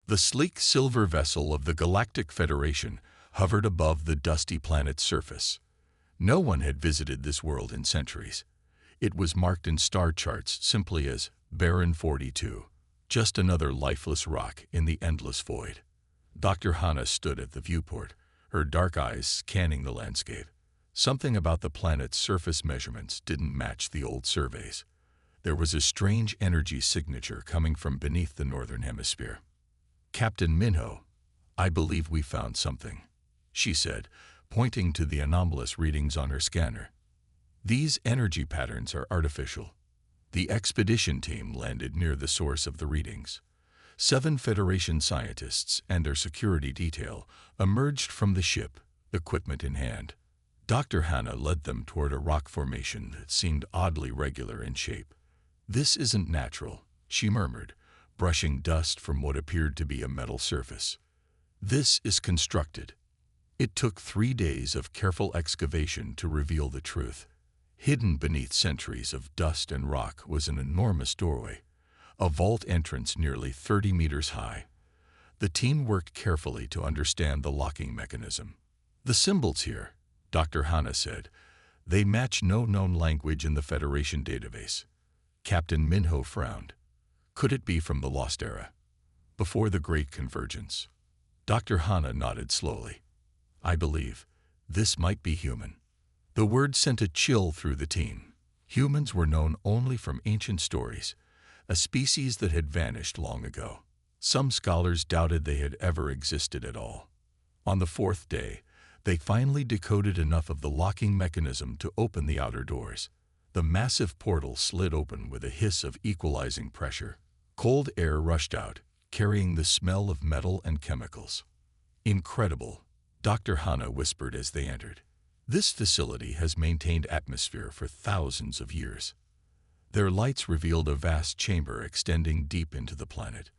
The sleek silver vessel of the Galactic Federation hovered above the dusty planet's surface. No one had visited this world in centuries. It was marked in star charts simply as Baron 42, just another lifeless rock in the endless void. Dr. Hana stood at the viewport, her dark eyes scanning the landscape. Something about the planet's surface measurements didn't match the old surveys. There was a strange energy signature coming from beneath the northern hemisphere. "Captain Minho, I believe we found something," she said, pointing to the anomalous readings on her scanner. "These energy patterns are artificial." The expedition team landed near the source of the readings. 7 Federation scientists and their security detail emerged from the ship, equipment in hand. Dr. Hana led them toward a rock formation that seemed oddly regular in shape. "This isn't natural," she murmured, brushing dust from what appeared to be a metal surface. "This is constructed." It took 3 days of careful excavation to reveal the truth. Hidden beneath centuries of dust and rock was an enormous doorway, a vault entrance nearly 30 meters high. The team worked carefully to understand the locking mechanism. "The symbols here," Dr. Hana said, "they match no known language in the Federation database." Captain Minho frowned. "Could it be from the Lost Era, before the Great Convergence?" Dr. Hana nodded slowly. "I believe this might be human." The word sent a chill through the team. Humans were known only from ancient stories, a species that had vanished long ago. Some scholars doubted they had ever existed at all. On the 4th day, they finally decoded enough of the locking mechanism to open the outer doors. The massive portal slid open with a hiss of equalizing pressure. Cold air rushed out, carrying the smell of metal and chemicals. "Incredible," Dr. Hana whispered as they entered. "This facility has maintained atmosphere for thousands of years." Their lights revealed a vast chamber extending deep into the planet.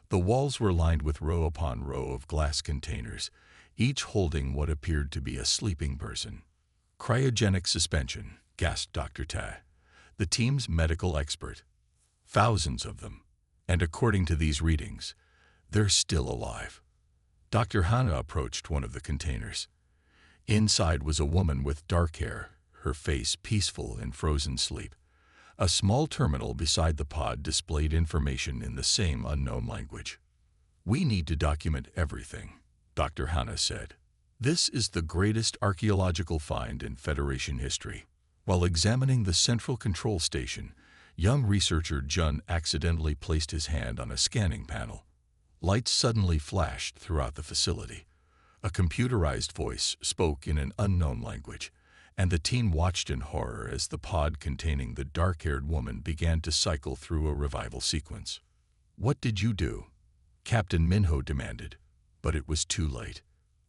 The walls were lined with row upon row of glass containers, each holding what appeared to be a sleeping person. "Cryogenic suspension," gasped Dr. Ta, the team's medical expert. "Thousands of them. And according to these readings, they're still alive." Dr. Hana approached one of the containers. Inside was a woman with dark hair, her face peaceful in frozen sleep. A small terminal beside the pod displayed information in the same unknown language. "We need to document everything," Dr. Hana said. "This is the greatest archaeological find in Federation history." While examining the central control station, young researcher Jun accidentally placed his hand on a scanning panel. Lights suddenly flashed throughout the facility. A computerized voice spoke in an unknown language, and the team watched in horror as the pod containing the dark-haired woman began to cycle through a revival sequence. "What did you do?" Captain Minho demanded, but it was too late.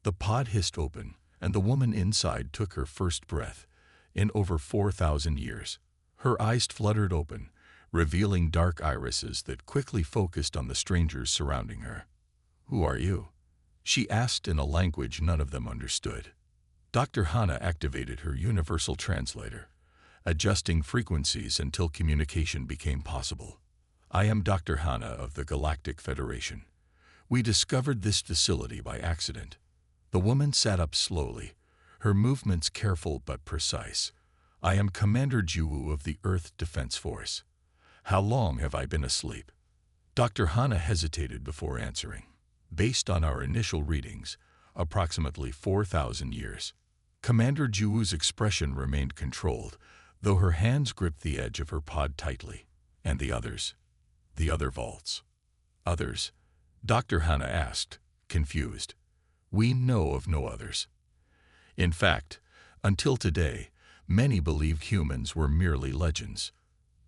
The pod hissed open, and the woman inside took her first breath in over 4,000 years. Her eyes fluttered open, revealing dark irises that quickly focused on the strangers surrounding her. "Who are you?" she asked in a language none of them understood. Dr. Hana activated her universal translator, adjusting frequencies until communication became possible. "I am Dr. Hana of the Galactic Federation. We discovered this facility by accident." The woman sat up slowly, her movements careful but precise. "I am Commander Juwu of the Earth Defense Force. How long have I been asleep?" Dr. Hana hesitated before answering. "Based on our initial readings, approximately 4,000 years." Commander Juwu's expression remained controlled, though her hands gripped the edge of her pod tightly. "And the others? The other vaults?" "Others?" Dr. Hana asked, confused. "We know of no others. In fact, until today, many believed humans were merely legends."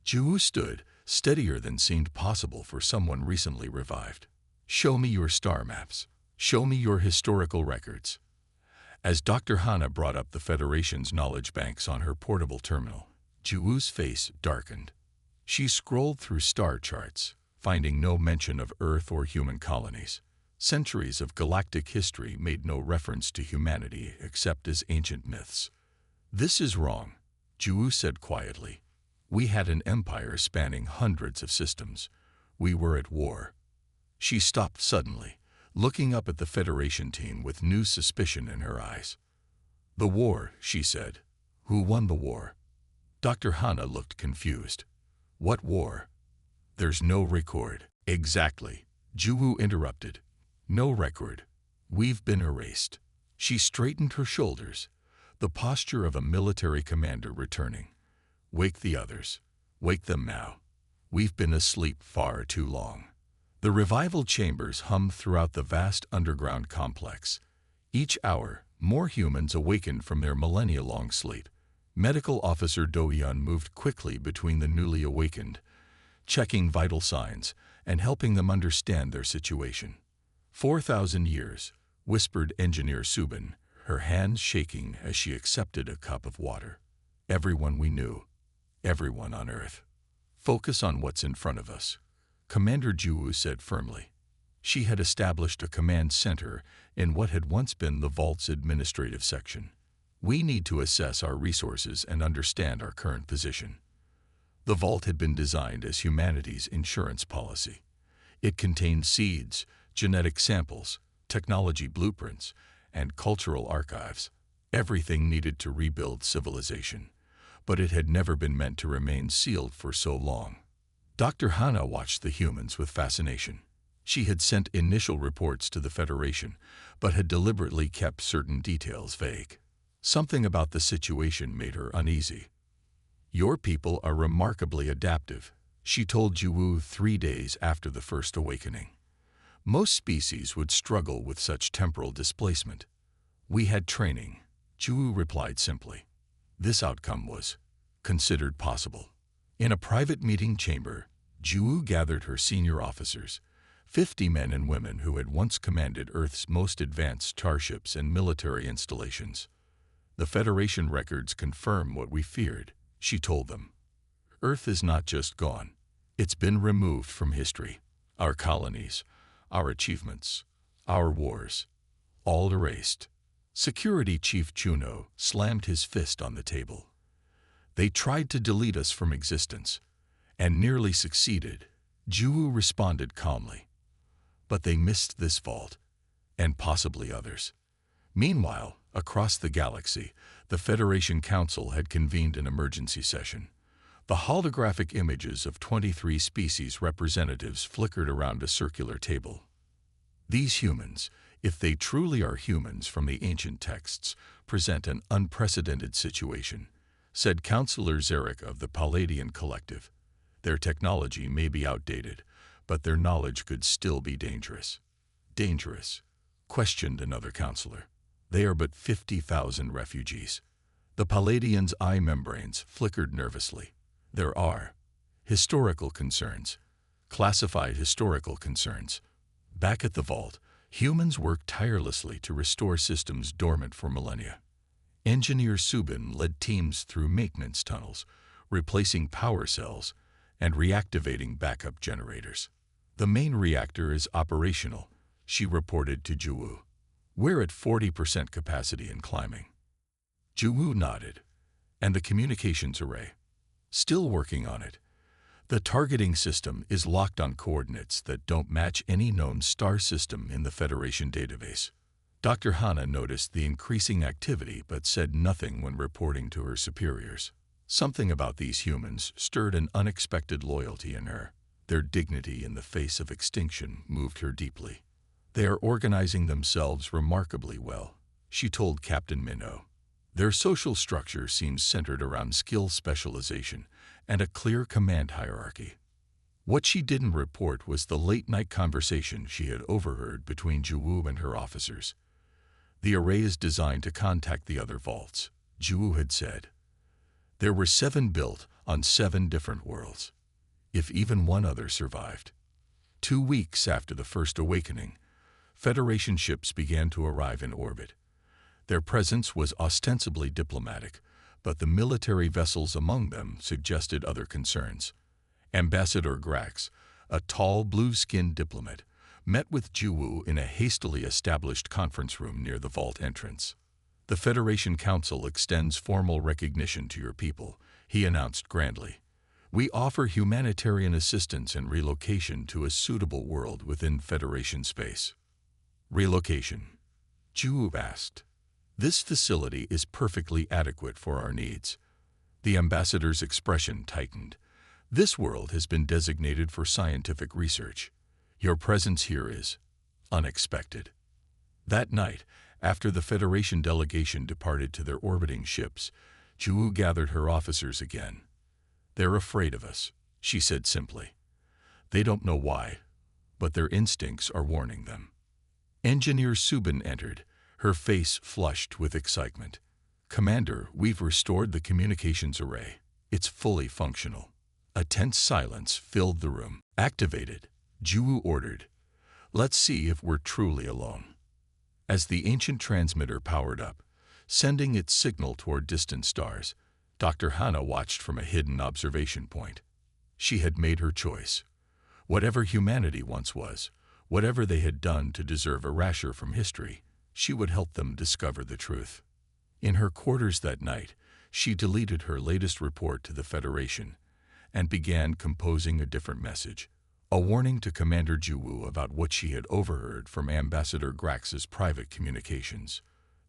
Juwu stood, steadier than seemed possible for someone recently revived. "Show me your star maps. Show me your historical records." As Dr. Hana brought up the Federation's knowledge banks on her portable terminal, Juwu's face darkened. She scrolled through star charts, finding no mention of Earth or human colonies. Centuries of galactic history made no reference to humanity except as ancient myths. "This is wrong," Juwu said quietly. "We had an empire spanning hundreds of systems. We were at war." She stopped suddenly, looking up at the Federation team with new suspicion in her eyes. "The war," she said. "Who won the war?" Dr. Hana looked confused. "What war?" "There's no record." "Exactly," Juwu interrupted. "No record. We've been erased." She straightened her shoulders, the posture of a military commander returning. "Wake the others. Wake them now. We've been asleep far too long." The revival chambers hummed throughout the vast underground complex. Each hour, more humans awakened from their millennia-long sleep. Medical Officer Do-Yun moved quickly between the newly awakened, checking vital signs and helping them understand their situation. 4,000 years, whispered Engineer Subin, her hands shaking as she accepted a cup of water. "Everyone we knew. Everyone on Earth. Focus on what's in front of us," Commander Juwu said firmly. She had established a command center in what had once been the Vault's administrative section. "We need to assess our resources and understand our current position." The Vault had been designed as humanity's insurance policy. It contained seeds, genetic samples, technology blueprints, and cultural archives, everything needed to rebuild civilization. But it had never been meant to remain sealed for so long. Dr. Hana watched the humans with fascination. She had sent initial reports to the Federation, but had deliberately kept certain details vague. Something about the situation made her uneasy. "Your people are remarkably adaptive," she told Juwu 3 days after the first awakening. "Most species would struggle with such temporal displacement." "We had training," Juwu replied simply. This outcome was considered possible. In a private meeting chamber, Juwu gathered her senior officers, 50 men and women who had once commanded Earth's most advanced starships and military installations. "The Federation records confirm what we feared," she told them. "Earth is not just gone. It's been removed from history. Our colonies, our achievements, our wars, all erased." Security Chief Juno slammed his fist on the table. "They tried to delete us from existence, and nearly succeeded," Juwu responded calmly. "But they missed this vault, and possibly others." Meanwhile, across the galaxy, the Federation Council had convened an emergency session. The holographic images of 23 species representatives flickered around a circular table. "These humans, if they truly are humans from the ancient texts, present an unprecedented situation," said Councillor Zarek of the Palladian Collective. "Their technology may be outdated, but their knowledge could still be dangerous." "Dangerous?" questioned another councillor. "They are but 50,000 refugees." The Palladian's eye membranes flickered nervously. "There are historical concerns, classified historical concerns." Back at the vault, humans worked tirelessly to restore systems dormant for millennia. Engineer Subin led teams through maintenance tunnels, replacing power cells and reactivating backup generators. "The main reactor is operational," she reported to Juwu. "We're at 40% capacity and climbing." Juwu nodded. "And the communications array?" "Still working on it. The targeting system is locked on coordinates that don't match any known star system in the Federation database." Dr. Hana noticed the increasing activity but said nothing when reporting to her superiors. Something about these humans stirred an unexpected loyalty in her. Their dignity in the face of extinction moved her deeply. "They are organizing themselves remarkably well," she told Captain Minnow. "Their social structure seems centered around skill specialization and a clear command hierarchy." What she didn't report was the late-night conversation she had overheard between Juwu and her officers. "The array is designed to contact the other vaults," Juwu had said. "There were 7 built on 7 different worlds. If even one other survived." 2 weeks after the first awakening, Federation ships began to arrive in orbit. Their presence was ostensibly diplomatic, but the military vessels among them suggested other concerns. Ambassador Grax, a tall, blue-skinned diplomat, met with Juwu in a hastily established conference room near the vault entrance. "The Federation Council extends formal recognition to your people," he announced grandly. We offer humanitarian assistance and relocation to a suitable world within Federation space. Relocation, Ju asked. This facility is perfectly adequate for our needs. The ambassador's expression tightened. This world has been designated for scientific research. Your presence here is unexpected. That night, after the Federation delegation departed to their orbiting ships, Ju gathered her officers again. They're afraid of us, she said simply. They don't know why, but their instincts are warning them. Engineer Subin entered, her face flushed with excitement. Commander, we've restored the communications array. It's fully functional. A tense silence filled the room. Activated, Ju ordered. Let's see if we're truly alone. As the ancient transmitter powered up, sending its signal toward distant stars, Dr. Hannah watched from a hidden observation point. She had made her choice. Whatever humanity once was, whatever they had done to deserve erasure from history, she would help them discover the truth. In her quarters that night, she deleted her latest report to the Federation and began composing a different message, a warning to Commander Ju about what she had overheard from Ambassador Grax's private communications.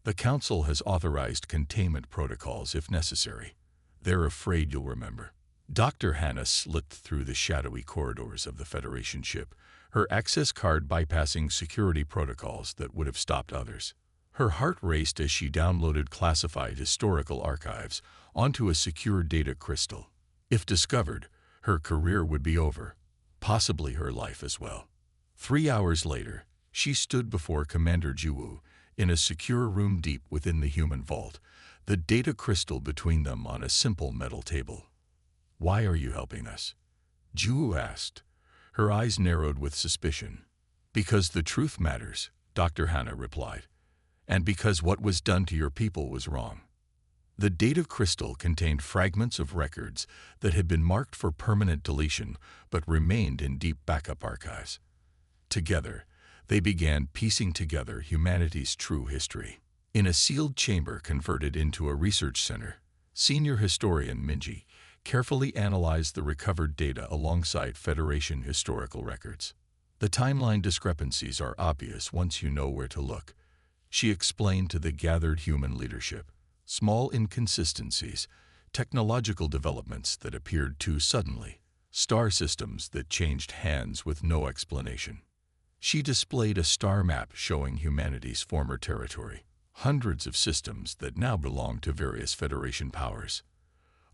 The Council has authorized containment protocols if necessary. They're afraid you'll remember. Dr. Hannah slipped through the shadowy corridors of the Federation ship, her access card bypassing security protocols that would have stopped others. Her heart raced as she downloaded classified historical archives onto a secure data crystal. If discovered, her career would be over, possibly her life as well. 3 hours later, she stood before Commander Ju in a secure room deep within the human vault, the data crystal between them on a simple metal table. Why are you helping us? Ju asked. Her eyes narrowed with suspicion. Because the truth matters, Dr. Hannah replied. And because what was done to your people was wrong. The data crystal contained fragments of records that had been marked for permanent deletion but remained in deep backup archives. Together, they began piecing together humanity's true history. In a sealed chamber converted into a research center, senior historian Minji carefully analyzed the recovered data alongside Federation historical records. The timeline discrepancies are obvious once you know where to look, she explained to the gathered human leadership. Small inconsistencies, technological developments that appeared too suddenly, star systems that changed hands with no explanation. She displayed a star map showing humanity's former territory, hundreds of systems that now belong to various Federation powers.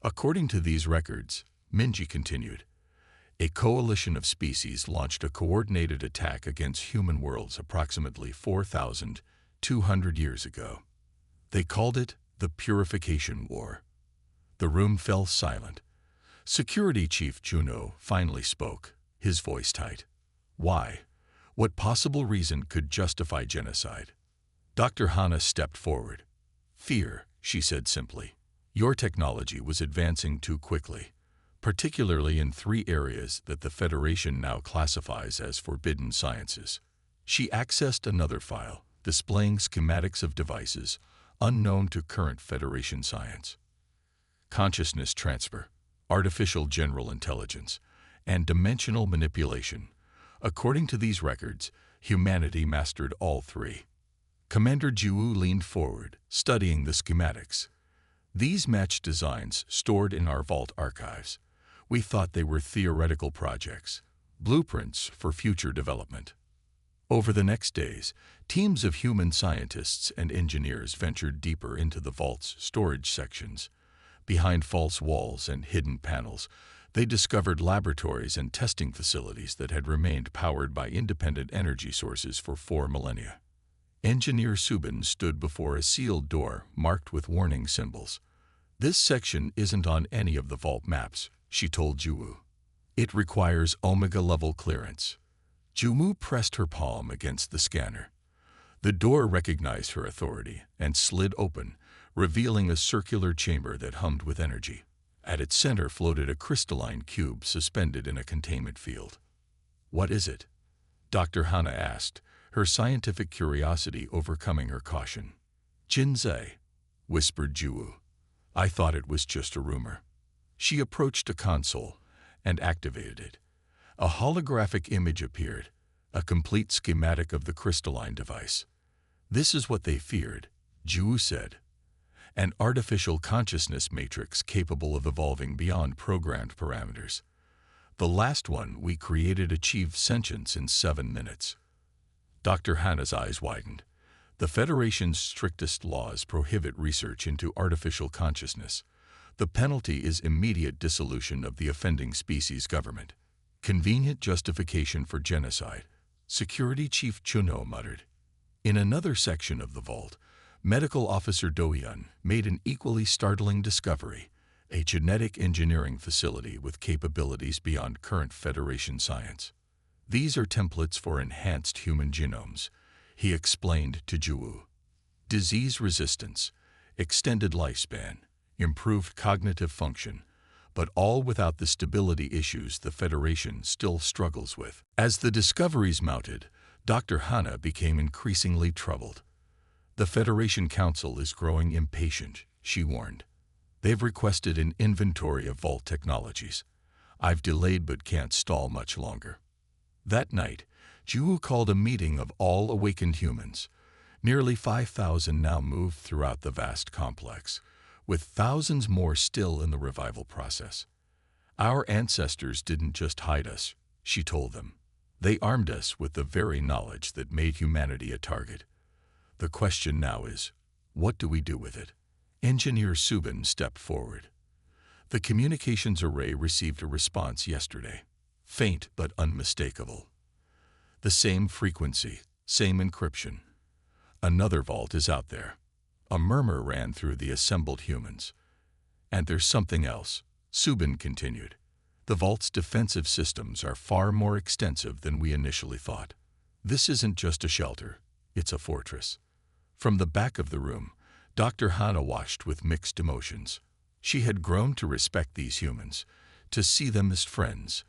According to these records, Minji continued, a coalition of species launched a coordinated attack against human worlds approximately 4,200 years ago. They called it the Purification War. The room fell silent. Security Chief Juno finally spoke, his voice tight. Why? What possible reason could justify genocide? Dr. Hannah stepped forward. Fear, she said simply. Your technology was advancing too quickly, particularly in 3 areas that the Federation now classifies as forbidden sciences. She accessed another file, displaying schematics of devices unknown to current Federation science. Consciousness transfer, artificial general intelligence, and dimensional manipulation. According to these records, humanity mastered all 3. Commander Ju leaned forward, studying the schematics. These matched designs stored in our vault archives. We thought they were theoretical projects, blueprints for future development. Over the next days, teams of human scientists and engineers ventured deeper into the vault's storage sections. Behind false walls and hidden panels, they discovered laboratories and testing facilities that had remained powered by independent energy sources for 4 millennia. Engineer Subin stood before a sealed door marked with warning symbols. This section isn't on any of the vault maps, she told Ju. It requires Omega-level clearance. Ju pressed her palm against the scanner. The door recognized her authority and slid open, revealing a circular chamber that hummed with energy. At its center floated a crystalline cube suspended in a containment field. What is it? Dr. Hannah asked, her scientific curiosity overcoming her caution. Jinsei, whispered Ju. I thought it was just a rumor. She approached a console and activated it. A holographic image appeared, a complete schematic of the crystalline device. "This is what they feared," Ju said. "An artificial consciousness matrix capable of evolving beyond programmed parameters. The last one we created achieved sentience in 7 minutes." Dr. Hana's eyes widened. The Federation's strictest laws prohibit research into artificial consciousness. The penalty is immediate dissolution of the offending species government. "Convenient justification for genocide," Security Chief Chunho muttered. In another section of the vault, Medical Officer Doyun made an equally startling discovery: a genetic engineering facility with capabilities beyond current Federation science. "These are templates for enhanced human genomes," he explained to Ju. "Disease resistance, extended lifespan, improved cognitive function, but all without the stability issues the Federation still struggles with." As the discoveries mounted, Dr. Hana became increasingly troubled. "The Federation Council is growing impatient," she warned. "They've requested an inventory of vault technologies. I've delayed but can't stall much longer." That night, Ju called a meeting of all awakened humans. Nearly 5,000 now moved throughout the vast complex, with thousands more still in the revival process. "Our ancestors didn't just hide us," she told them. "They armed us with the very knowledge that made humanity a target. The question now is, what do we do with it?" Engineer Subin stepped forward. "The communications array received a response yesterday. Faint but unmistakable. The same frequency, same encryption. Another vault is out there." A murmur ran through the assembled humans. "And there's something else," Subin continued. "The vault's defensive systems are far more extensive than we initially thought. This isn't just a shelter, it's a fortress." From the back of the room, Dr. Hana watched with mixed emotions. She had grown to respect these humans, to see them as friends,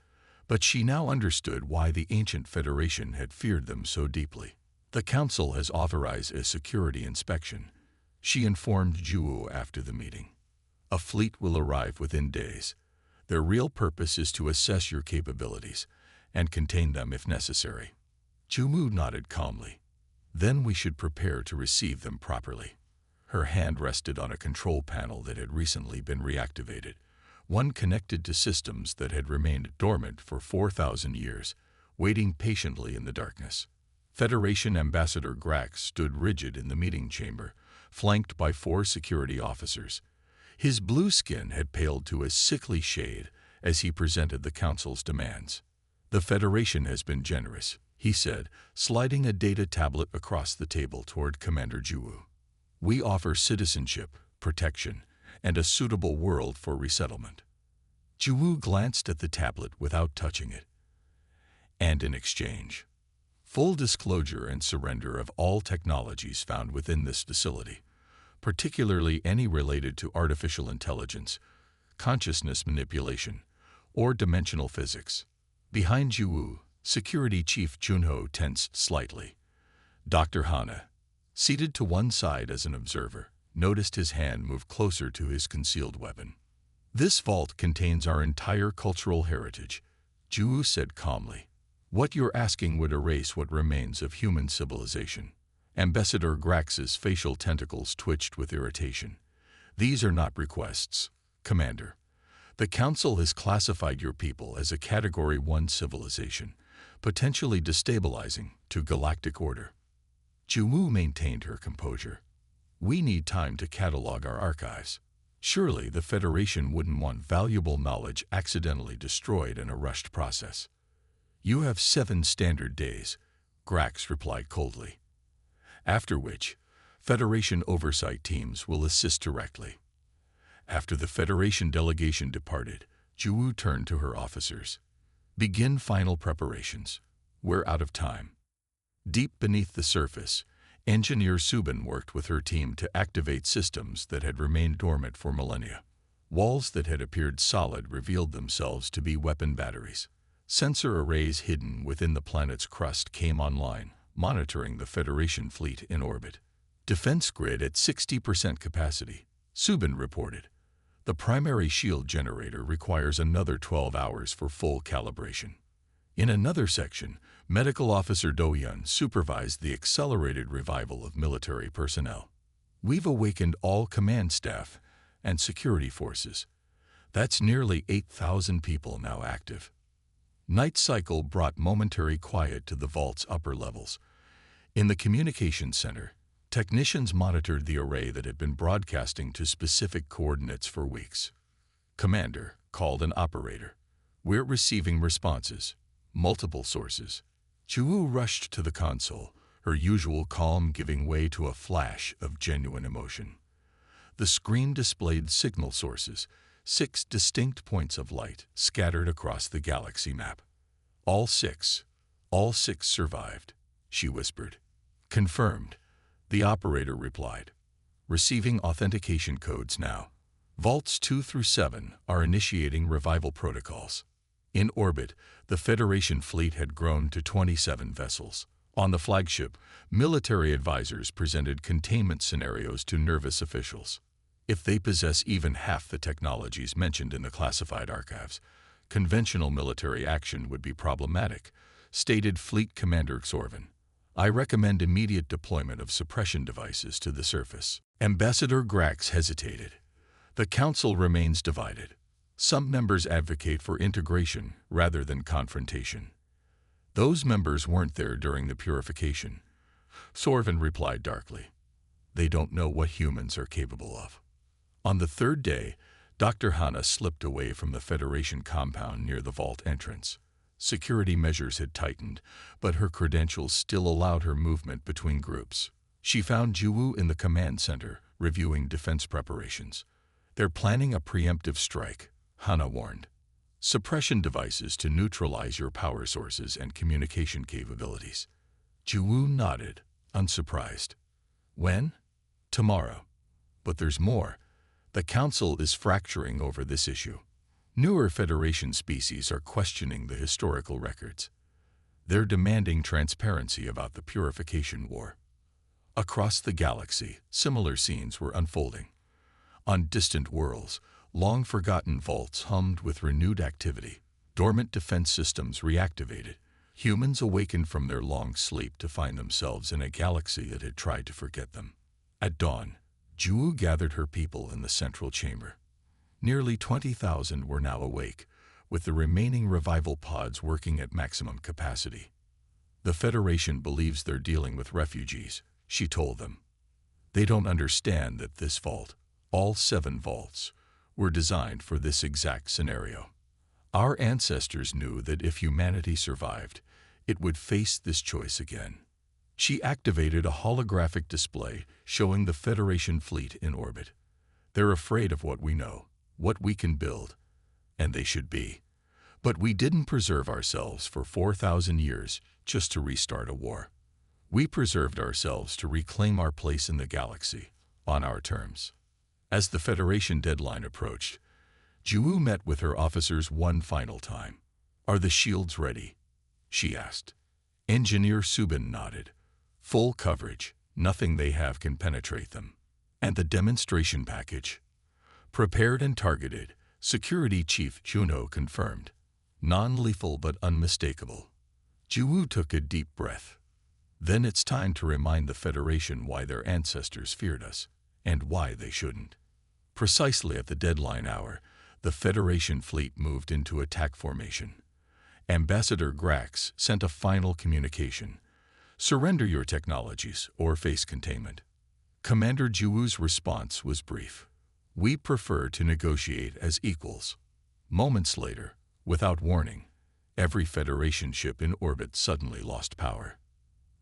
but she now understood why the ancient Federation had feared them so deeply. "The Council has authorized a security inspection," she informed Ju after the meeting. "A fleet will arrive within days. Their real purpose is to assess your capabilities and contain them if necessary." Ju nodded calmly. "Then we should prepare to receive them properly." Her hand rested on a control panel that had recently been reactivated, one connected to systems that had remained dormant for 4,000 years, waiting patiently in the darkness. Federation Ambassador Grax stood rigid in the meeting chamber, flanked by 4 security officers. His blue skin had paled to a sickly shade as he presented the Council's demands. "The Federation has been generous," he said, sliding a data tablet across the table toward Commander Ju. "We offer citizenship, protection, and a suitable world for resettlement." Ju glanced at the tablet without touching it. "And in exchange, full disclosure and surrender of all technologies found within this facility, particularly any related to artificial intelligence, consciousness manipulation, or dimensional physics." Behind Ju, Security Chief Chunho tensed slightly. Dr. Hana, seated to one side as an observer, noticed his hand move closer to his concealed weapon. "This vault contains our entire cultural heritage," Ju said calmly. "What you're asking would erase what remains of human civilization." Ambassador Grax's facial tentacles twitched with irritation. "These are not requests, Commander. The Council has classified your people as a Category 1 civilization, potentially destabilizing to galactic order." Ju maintained her composure. "We need time to catalog our archives. Surely the Federation wouldn't want valuable knowledge accidentally destroyed in a rushed process." "You have 7 standard days," Grax replied coldly. "After which, Federation oversight teams will assist directly." After the Federation delegation departed, Ju turned to her officers. "Begin final preparations. We're out of time." Deep beneath the surface, Engineer Subin worked with her team to activate systems that had remained dormant for millennia. Walls that had appeared solid revealed themselves to be weapon batteries. Sensor arrays hidden within the planet's crust came online, monitoring the Federation fleet in orbit. "Defense grid at 60% capacity," Subin reported. The primary shield generator requires another 12 hours for full calibration. In another section, Medical Officer Do-Yun supervised the accelerated revival of military personnel. We've awakened all command staff and security forces. That's nearly 8,000 people now active. Night cycle brought momentary quiet to the vault's upper levels. In the communications center, technicians monitored the array that had been broadcasting to specific coordinates for weeks. Commander called an operator. We're receiving responses. Multiple sources. Chu rushed to the console, her usual calm giving way to a flash of genuine emotion. The screen displayed signal sources, 6 distinct points of light scattered across the galaxy map. All six survived, she whispered. Confirmed, the operator replied. Receiving authentication codes now. Vaults 2 through 7 are initiating revival protocols. In orbit, the Federation fleet had grown to 27 vessels. On the flagship, military advisors presented containment scenarios to nervous officials. If they possess even half the technologies mentioned in the classified archives, conventional military action would be problematic, stated Fleet Commander Xorvan. I recommend immediate deployment of suppression devices to the surface. Ambassador Grax hesitated. The Council remains divided. Some members advocate for integration rather than confrontation. Those members weren't there during the purification. Xorvan replied darkly. They don't know what humans are capable of. On the third day, Dr. Hanna slipped away from the Federation compound near the vault entrance. Security measures had tightened, but her credentials still allowed her movement between groups. She found Jiwoo in the command center, reviewing defense preparations. They're planning a preemptive strike, Hanna warned. Suppression devices to neutralize your power sources and communication capabilities. Jiwoo nodded, unsurprised. When? Tomorrow. But there's more. The Council is fracturing over this issue. Newer Federation species are questioning the historical records. They're demanding transparency about the Purification War. Across the galaxy, similar scenes were unfolding. On distant worlds, long-forgotten vaults hummed with renewed activity. Dormant defense systems reactivated. Humans awakened from their long sleep to find themselves in a galaxy that had tried to forget them. At dawn, Jiwoo gathered her people in the central chamber. Nearly 20,000 were now awake, with the remaining revival pods working at maximum capacity. The Federation believes they're dealing with refugees, she told them. They don't understand that this vault, all 7 vaults, were designed for this exact scenario. Our ancestors knew that if humanity survived, it would face this choice again. She activated a holographic display showing the Federation fleet in orbit. They're afraid of what we know, what we can build, and they should be. But we didn't preserve ourselves for 4,000 years just to restart a war. We preserved ourselves to reclaim our place in the galaxy, on our terms. As the Federation deadline approached, Jiwoo met with her officers one final time. Are the shields ready? She asked. Engineer Subin nodded. Full coverage, nothing they have can penetrate them. And the demonstration package? Prepared and targeted, Security Chief Juno confirmed. Non-lethal but unmistakable. Jiwoo took a deep breath. Then it's time to remind the Federation why their ancestors feared us, and why they shouldn't. Precisely at the deadline hour, the Federation fleet moved into attack formation. Ambassador Grax sent a final communication. Surrender your technologies or face containment. Commander Jiwoo's response was brief. We prefer to negotiate as equals. Moments later, without warning, every Federation ship in orbit suddenly lost power.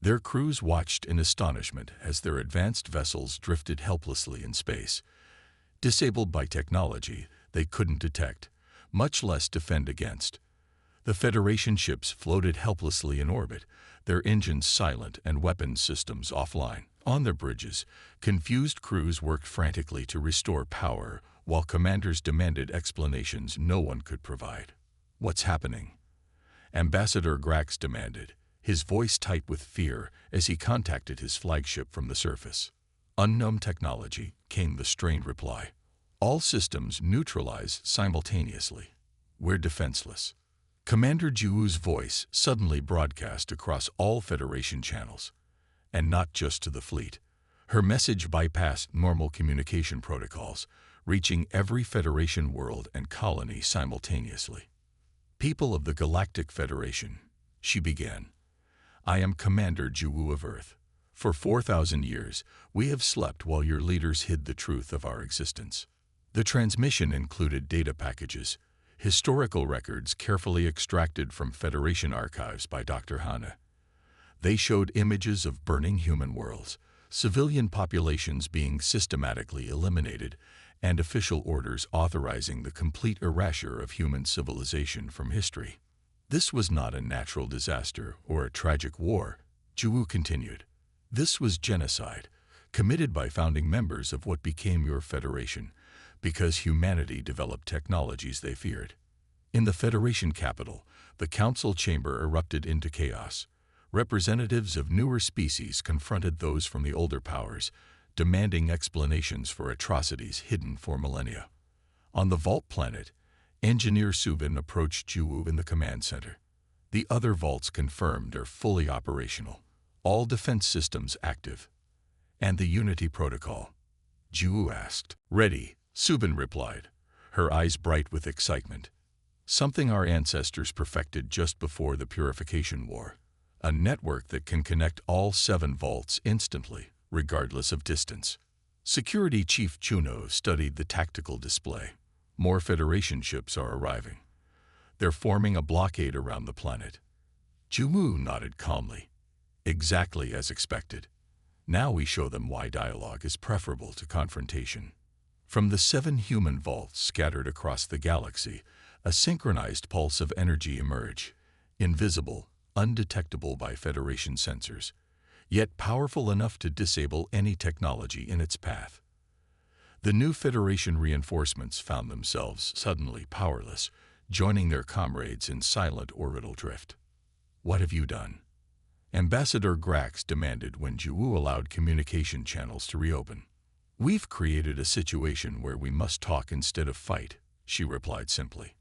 Their crews watched in astonishment as their advanced vessels drifted helplessly in space, disabled by technology they couldn't detect, much less defend against. The Federation ships floated helplessly in orbit, their engines silent and weapons systems offline. On their bridges, confused crews worked frantically to restore power, while commanders demanded explanations no one could provide. What's happening? Ambassador Grax demanded, his voice tight with fear as he contacted his flagship from the surface. Unknown technology, came the strained reply. All systems neutralize simultaneously. We're defenseless. Commander Jiwoo's voice suddenly broadcast across all Federation channels, and not just to the fleet. Her message bypassed normal communication protocols, reaching every Federation world and colony simultaneously. People of the Galactic Federation, she began. I am Commander Jiwoo of Earth. For 4,000 years, we have slept while your leaders hid the truth of our existence. The transmission included data packages, historical records carefully extracted from Federation archives by Dr. Hana. They showed images of burning human worlds, civilian populations being systematically eliminated, and official orders authorizing the complete erasure of human civilization from history. This was not a natural disaster or a tragic war, Jiwoo continued. This was genocide, committed by founding members of what became your Federation, because humanity developed technologies they feared. In the Federation capital, the council chamber erupted into chaos. Representatives of newer species confronted those from the older powers, demanding explanations for atrocities hidden for millennia. On the Vault planet, Engineer Subin approached Jiwoo in the command center. The other vaults confirmed are fully operational, all defense systems active. And the Unity Protocol? Jiwoo asked. Ready, Subin replied, her eyes bright with excitement. Something our ancestors perfected just before the Purification War. A network that can connect all 7 vaults instantly, regardless of distance. Security Chief Juno studied the tactical display. More Federation ships are arriving. They're forming a blockade around the planet. Jiwoo nodded calmly. Exactly as expected. Now we show them why dialogue is preferable to confrontation. From the 7 human vaults scattered across the galaxy, a synchronized pulse of energy emerged, invisible, undetectable by Federation sensors, yet powerful enough to disable any technology in its path. The new Federation reinforcements found themselves suddenly powerless, joining their comrades in silent orbital drift. What have you done? Ambassador Grax demanded when Jiwoo allowed communication channels to reopen. We've created a situation where we must talk instead of fight, she replied simply.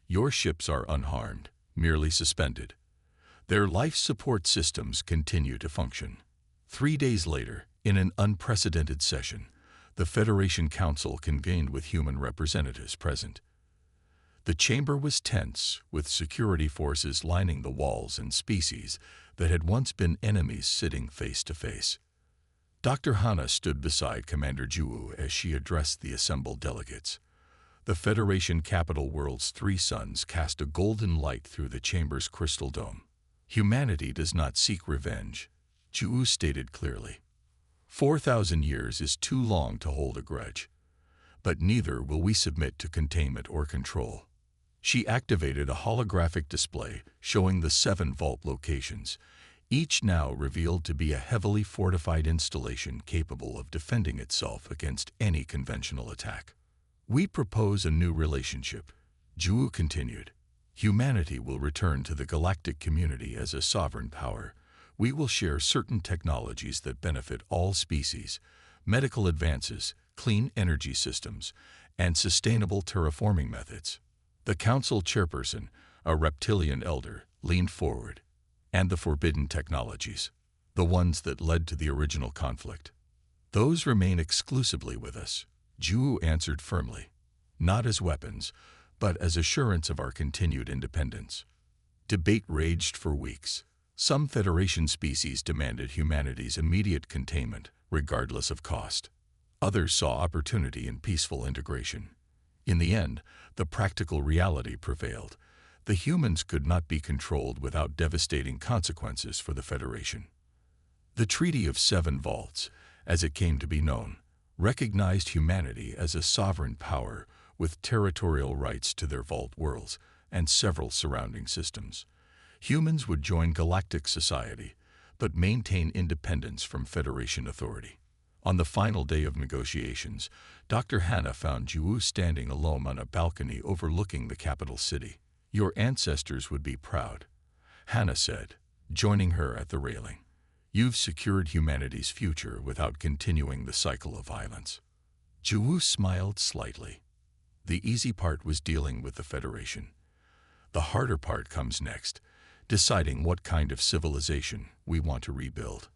Your ships are unharmed, merely suspended. Their life support systems continue to function. 3 days later, in an unprecedented session, the Federation Council convened with human representatives present. The chamber was tense, with security forces lining the walls and species that had once been enemies sitting face to face. Dr. Hana stood beside Commander Jiwoo as she addressed the assembled delegates. The Federation capital world's 3 suns cast a golden light through the chamber's crystal dome. Humanity does not seek revenge, Jiwoo stated clearly. 4,000 years is too long to hold a grudge. But neither will we submit to containment or control. She activated a holographic display showing the 7 vault locations, each now revealed to be a heavily fortified installation capable of defending itself against any conventional attack. We propose a new relationship, Jiwoo continued. Humanity will return to the galactic community as a sovereign power. We will share certain technologies that benefit all species, medical advances, clean energy systems, and sustainable terraforming methods. The council chairperson, a reptilian elder, leaned forward. And the forbidden technologies, the ones that led to the original conflict. Those remain exclusively with us, Jiwoo answered firmly. Not as weapons, but as assurance of our continued independence. Debate raged for weeks. Some Federation species demanded humanity's immediate containment, regardless of cost. Others saw opportunity in peaceful integration. In the end, the practical reality prevailed. The humans could not be controlled without devastating consequences for the Federation. The Treaty of 7 Vaults, as it came to be known, recognized humanity as a sovereign power with territorial rights to their vault worlds and several surrounding systems. Humans would join galactic society, but maintain independence from Federation authority. On the final day of negotiations, Dr. Hana found Jiwoo standing alone on a balcony overlooking the capital city. Your ancestors would be proud, Hana said, joining her at the railing. You've secured humanity's future without continuing the cycle of violence. Juwu smiled slightly. The easy part was dealing with the Federation. The harder part comes next, deciding what kind of civilization we want to rebuild.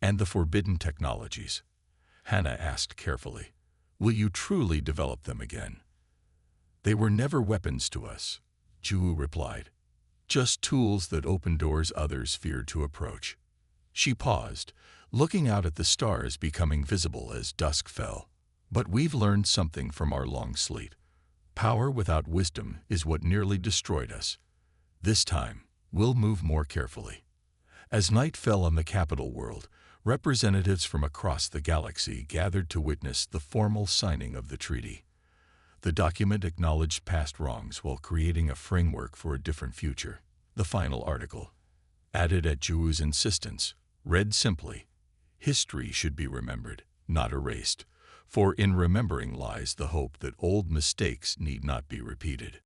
And the forbidden technologies? Hannah asked carefully. Will you truly develop them again? They were never weapons to us, Juwu replied. Just tools that open doors others feared to approach. She paused, looking out at the stars becoming visible as dusk fell. But we've learned something from our long sleep. Power without wisdom is what nearly destroyed us. This time, we'll move more carefully. As night fell on the capital world, representatives from across the galaxy gathered to witness the formal signing of the treaty. The document acknowledged past wrongs while creating a framework for a different future. The final article, added at Juwu's insistence, read simply, "History should be remembered, not erased, for in remembering lies the hope that old mistakes need not be repeated."